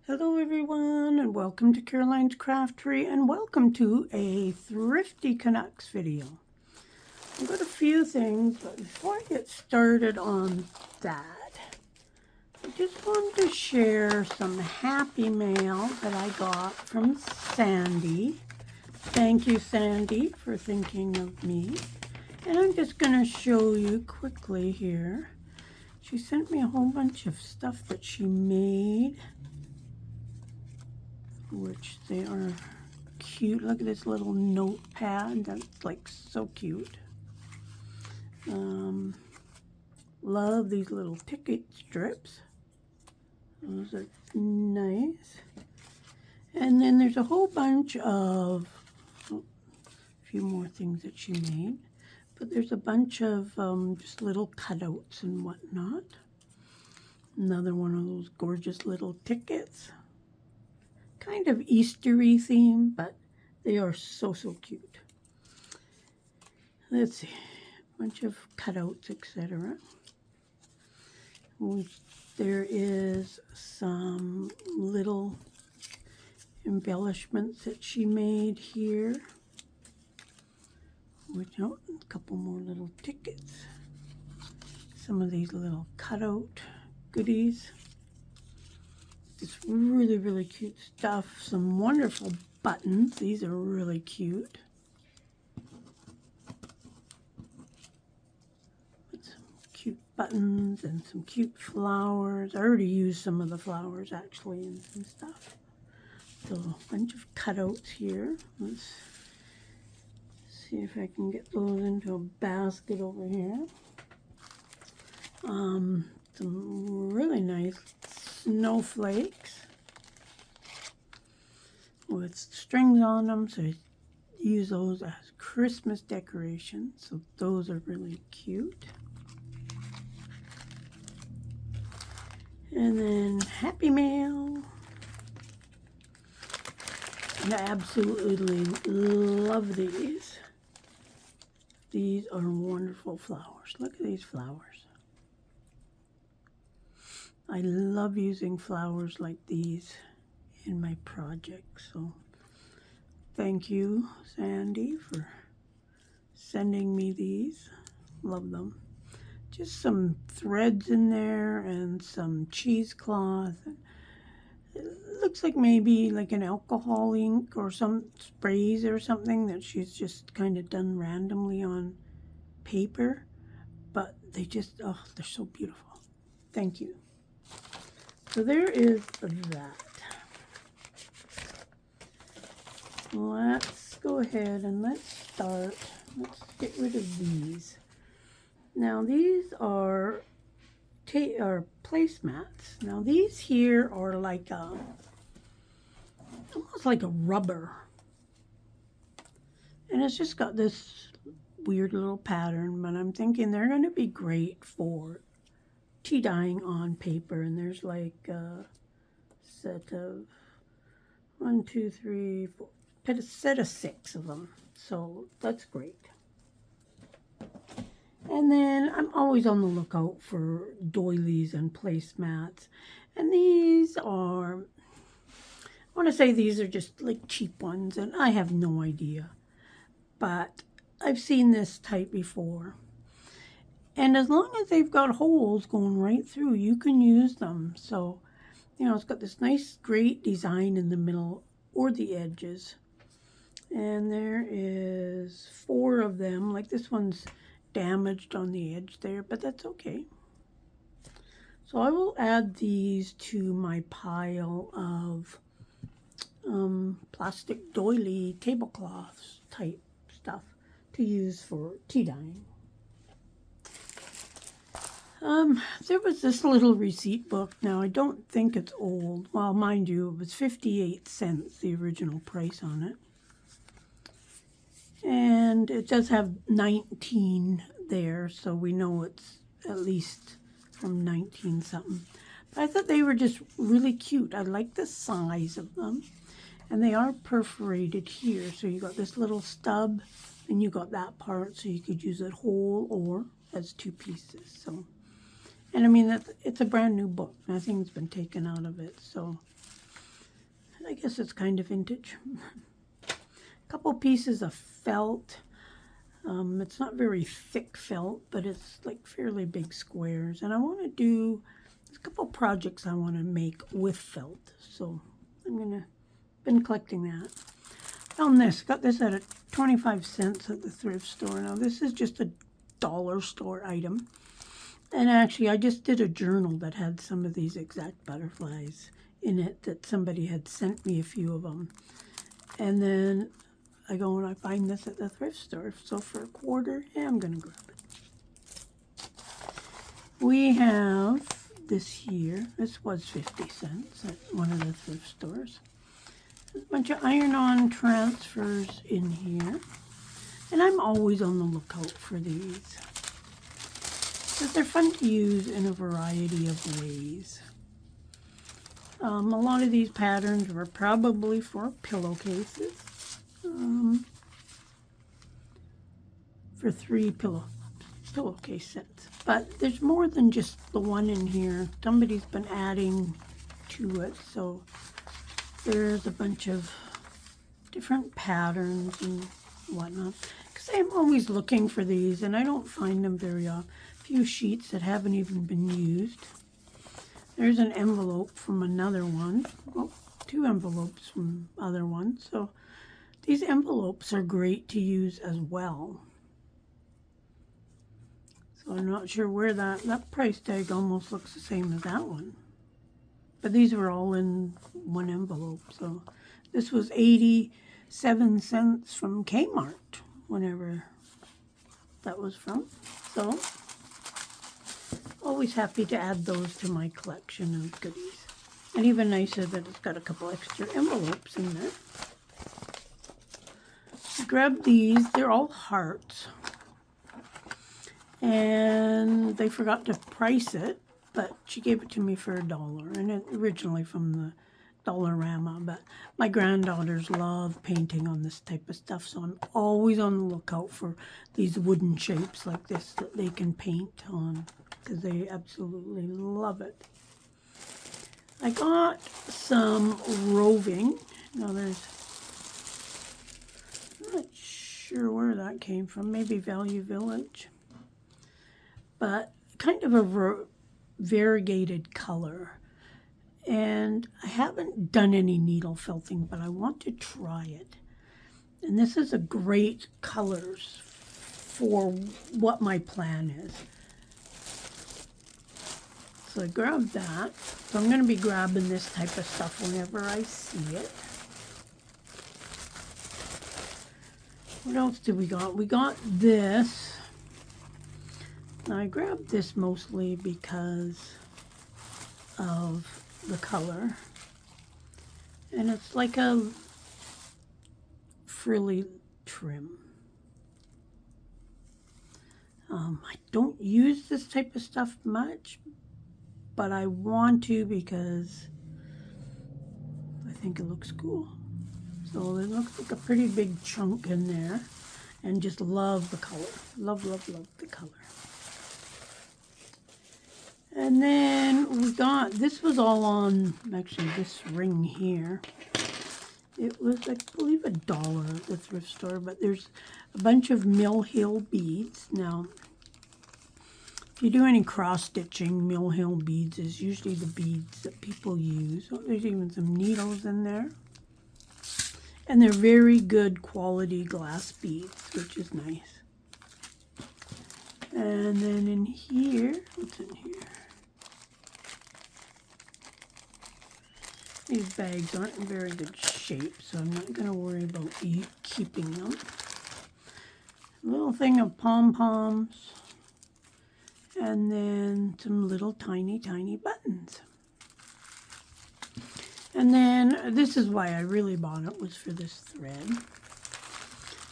Hello everyone and welcome to Caroline's Craftery and welcome to a Thrifty Canucks video. I've got a few things, but before I get started on that, I just wanted to share some happy mail that I got from Sandy. Thank you, Sandy, for thinking of me. And I'm just going to show you quickly here. She sent me a whole bunch of stuff that she made, which they are cute. Look at this little notepad. That's like so cute. Love these little ticket strips. Those are nice. And then there's a whole bunch of, a few more things that she made. But there's a bunch of just little cutouts and whatnot. Another one of those gorgeous little tickets. Kind of Eastery theme, but they are so cute. Let's see, a bunch of cutouts, etc. There is some little embellishments that she made here. A couple more little tickets. Some of these little cutout goodies. It's really cute stuff. Some wonderful buttons. These are really cute. With some cute buttons and some cute flowers. I already used some of the flowers actually and some stuff. So a bunch of cutouts here. Let's see if I can get those into a basket over here. Some really nice snowflakes with strings on them, so I use those as Christmas decorations. So those are really cute. And then Happy Mail. I absolutely love these. These are wonderful flowers. Look at these flowers. I love using flowers like these in my projects. So thank you, Sandy, for sending me these. Love them. Just some threads in there and some cheesecloth. It looks like maybe like an alcohol ink or some sprays or something that she's just kind of done randomly on paper. But they just, oh, they're so beautiful. Thank you. So there is that. Let's go ahead and let's start. Let's get rid of these. Now these are placemats. Now these here are like almost like a rubber. And it's just got this weird little pattern, but I'm thinking they're going to be great for tea dyeing on paper. And there's like a set of 1, 2, 3, 4, a set of 6 of them. So that's great. And then I'm always on the lookout for doilies and placemats. And these are, I want to say these are just like cheap ones, and I have no idea. But I've seen this type before. And as long as they've got holes going right through, you can use them. So, you know, it's got this nice, great design in the middle or the edges. And there is 4 of them. Like this one's damaged on the edge there, but that's okay. So I will add these to my pile of plastic doily tablecloths type stuff to use for tea dyeing. There was this little receipt book. Now, I don't think it's old. Well, mind you, it was 58 cents, the original price on it. And it does have 19 there, so we know it's at least from 19 something. But I thought they were just really cute. I like the size of them. And they are perforated here. So you got this little stub, and you got that part, so you could use it whole or as 2 pieces. So, and I mean, it's a brand new book. Nothing's been taken out of it. So I guess it's kind of vintage. A couple pieces of felt. It's not very thick felt, but it's like fairly big squares. And I want to do a couple projects I want to make with felt. So been collecting that. Found this, got this at 25 cents at the thrift store. Now this is just a dollar store item. And actually I just did a journal that had some of these exact butterflies in it that somebody had sent me a few of them. And then I go and I find this at the thrift store. So for $1, yeah, I'm going to grab it. We have this here. This was 50 cents at one of the thrift stores. There's a bunch of iron-on transfers in here. And I'm always on the lookout for these, because they're fun to use in a variety of ways. A lot of these patterns were probably for pillowcases. For 3 pillowcase sets. But there's more than just the one in here. Somebody's been adding to it, so there's a bunch of different patterns and whatnot. Because I'm always looking for these, and I don't find them very often. A few sheets that haven't even been used. There's an envelope from another one. Oh, 2 envelopes from other ones. So these envelopes are great to use as well. So I'm not sure where that price tag almost looks the same as that one. But these were all in one envelope. So this was 87 cents from Kmart, whenever that was from. So always happy to add those to my collection of goodies. And even nicer that it's got a couple extra envelopes in there. Grab these. They're all hearts. And they forgot to price it, but she gave it to me for $1. And it originally from the Dollarama, but my granddaughters love painting on this type of stuff, so I'm always on the lookout for these wooden shapes like this that they can paint on, because they absolutely love it. I got some roving. Now I'm not sure where that came from, maybe Value Village, but kind of a variegated color. And I haven't done any needle felting, but I want to try it. And this is a great colors for what my plan is. So I grabbed that. So I'm going to be grabbing this type of stuff whenever I see it. What else did we got? We got this. Now I grabbed this mostly because of the color, and it's like a frilly trim. I don't use this type of stuff much, but I want to because I think it looks cool. So it looks like a pretty big chunk in there, and just love the color. Love, love, love the color. And then we got, this was all on, actually this ring here. It was, I believe, $1 at the thrift store, but there's a bunch of Mill Hill beads. Now, if you do any cross-stitching, Mill Hill beads is usually the beads that people use. Oh, there's even some needles in there. And they're very good quality glass beads, which is nice. And then in here, what's in here? These bags aren't in very good shape, so I'm not going to worry about keeping them. A little thing of pom-poms, and then some little tiny, tiny buttons. And then this is why I really bought it, was for this thread.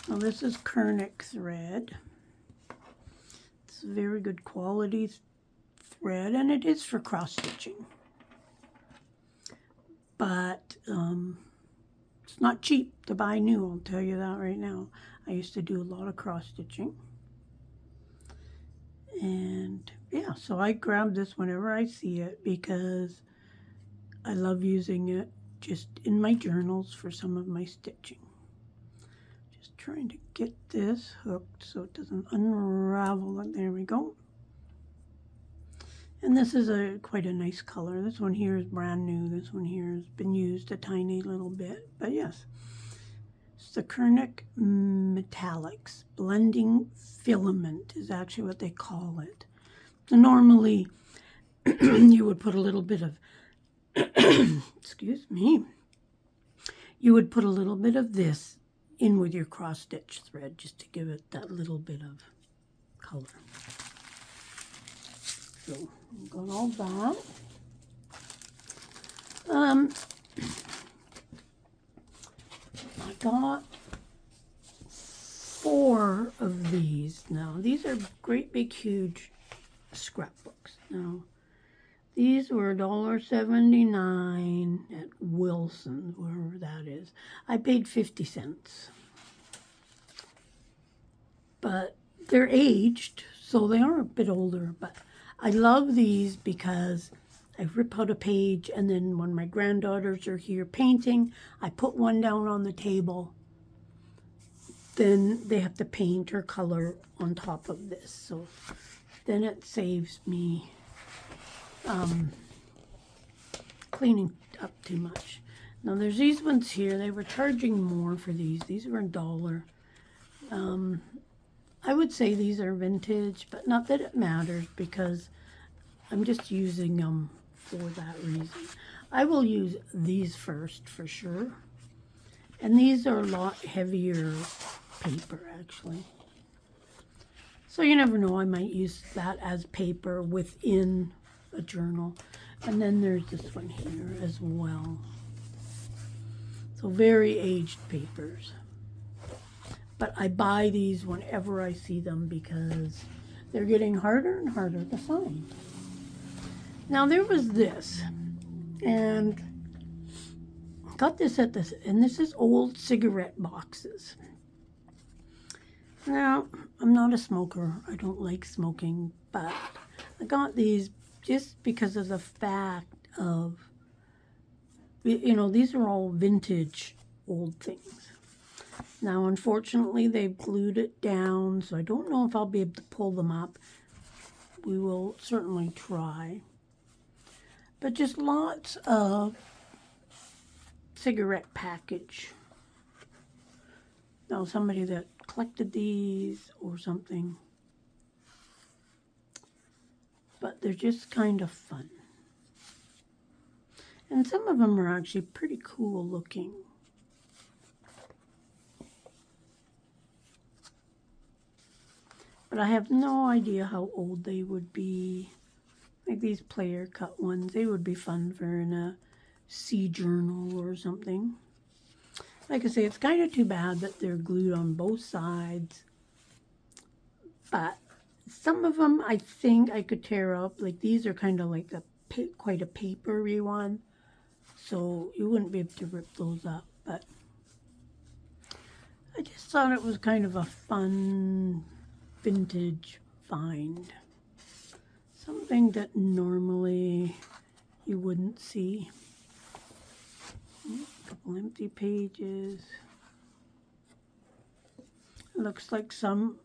Now this is Kernick thread. It's a very good quality thread, and it is for cross-stitching. But it's not cheap to buy new, I'll tell you that right now. I used to do a lot of cross-stitching. And yeah, so I grab this whenever I see it because I love using it just in my journals for some of my stitching. Just trying to get this hooked so it doesn't unravel. There we go. And this is quite a nice color. This one here is brand new. This one here has been used a tiny little bit. But yes, it's the Thriftycanucks Metallics. Blending Filament is actually what they call it. So normally you would put a little bit of, excuse me, you would put a little bit of this in with your cross stitch thread just to give it that little bit of color. So I've got all that. I got 4 of these now. These are great big huge scrapbooks. Now these were $1.79 at Wilson's, wherever that is. I paid 50 cents. But they're aged, so they are a bit older, but I love these because I rip out a page, and then when my granddaughters are here painting, I put one down on the table. Then they have to paint or color on top of this. So then it saves me cleaning up too much. Now there's these ones here. They were charging more for these. These were $1. I would say these are vintage, but not that it matters because I'm just using them for that reason. I will use these first for sure. And these are a lot heavier paper actually. So you never know, I might use that as paper within a journal. And then there's this one here as well. So very aged papers. But I buy these whenever I see them because they're getting harder and harder to find. Now there was this, and I got this at this, and this is old cigarette boxes. Now, I'm not a smoker. I don't like smoking, but I got these just because of the fact of, you know, these are all vintage old things. Now, unfortunately, they've glued it down, so I don't know if I'll be able to pull them up. We will certainly try. But just lots of cigarette package. Now, somebody that collected these or something. But they're just kind of fun. And some of them are actually pretty cool looking. But I have no idea how old they would be. Like these player cut ones, they would be fun for in a sea journal or something. Like I say, it's kind of too bad that they're glued on both sides. But some of them I think I could tear up. Like these are kind of like quite a papery one. So you wouldn't be able to rip those up. But I just thought it was kind of a fun vintage find. Something that normally you wouldn't see. A couple empty pages. It looks like some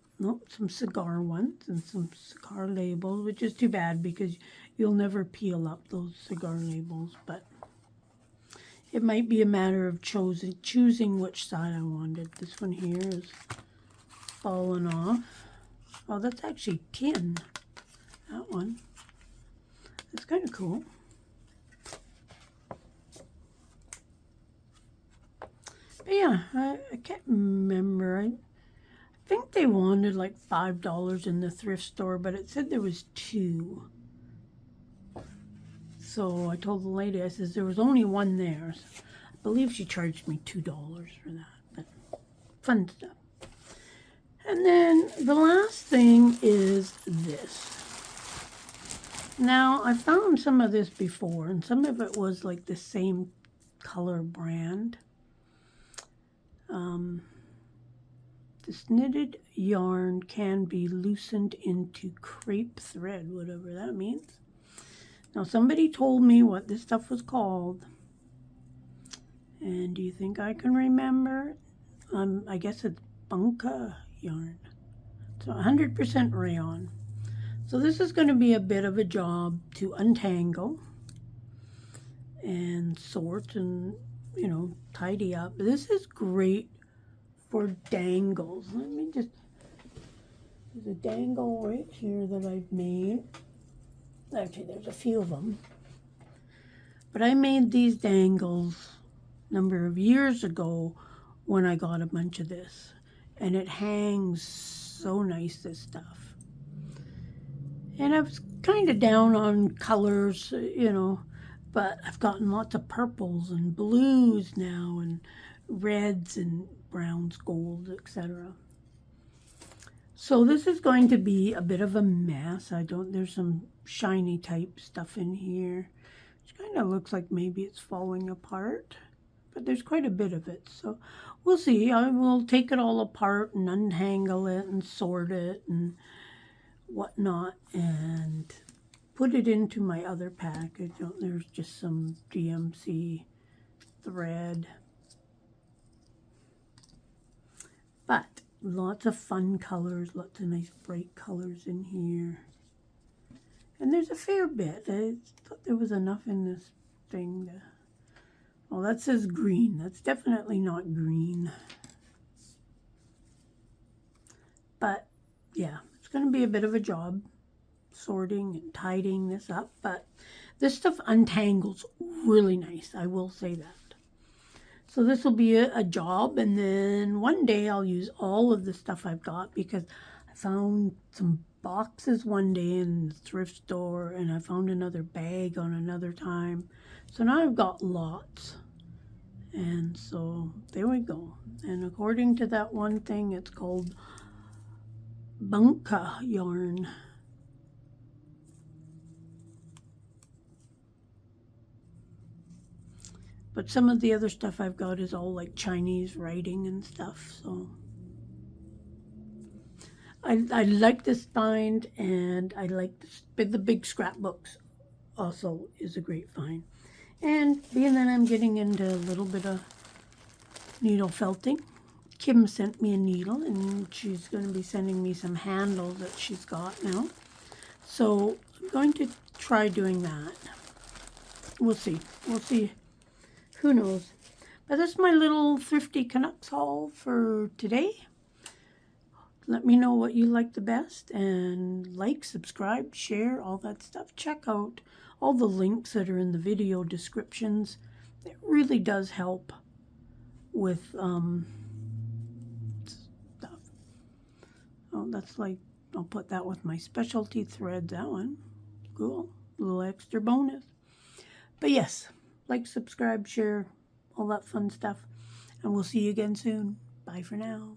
cigar ones and some cigar labels, which is too bad because you'll never peel up those cigar labels, but it might be a matter of choosing which side I wanted. This one here is fallen off. Oh, that's actually tin. That one. It's kind of cool. But yeah, I can't remember. I think they wanted like $5 in the thrift store, but it said there was 2. So I told the lady, I says there was only one there. So I believe she charged me $2 for that. But fun stuff. And then the last thing is this. Now, I found some of this before, and some of it was like the same color brand. This knitted yarn can be loosened into crepe thread, whatever that means. Now, somebody told me what this stuff was called, And do you think I can remember? I guess it's bunka yarn. So 100% rayon. So this is going to be a bit of a job to untangle and sort and, you know, tidy up. This is great for dangles. Let me just, there's a dangle right here that I've made. Actually, there's a few of them. But I made these dangles a number of years ago when I got a bunch of this. And it hangs so nice, this stuff. And I was kind of down on colors, you know, but I've gotten lots of purples and blues now and reds and browns, golds, etc. So this is going to be a bit of a mess. There's some shiny type stuff in here. Which kind of looks like maybe it's falling apart, but there's quite a bit of it. So we'll see. I will take it all apart and untangle it and sort it and whatnot and put it into my other package. There's just some DMC thread. But lots of fun colors, lots of nice bright colors in here. And there's a fair bit. I thought there was enough in this thing. Oh, that says green. That's definitely not green. But yeah, it's going to be a bit of a job sorting and tidying this up. But this stuff untangles really nice. I will say that. So this will be a job, and then one day I'll use all of the stuff I've got because I found some boxes one day in the thrift store, and I found another bag on another time. So now I've got lots. And so there we go. And according to that one thing, it's called bunka yarn. But some of the other stuff I've got is all like Chinese writing and stuff. So I like this find, and I like the big scrapbooks also is a great find. And being that I'm getting into a little bit of needle felting, Kim sent me a needle, and she's going to be sending me some handles that she's got now. So I'm going to try doing that. We'll see. We'll see. Who knows? But that's my little Thrifty Canucks haul for today. Let me know what you like the best, and like, subscribe, share, all that stuff. Check out all the links that are in the video descriptions. It really does help with stuff. Oh, that's like, I'll put that with my specialty thread, that one. Cool. A little extra bonus. But yes, like, subscribe, share, all that fun stuff. And we'll see you again soon. Bye for now.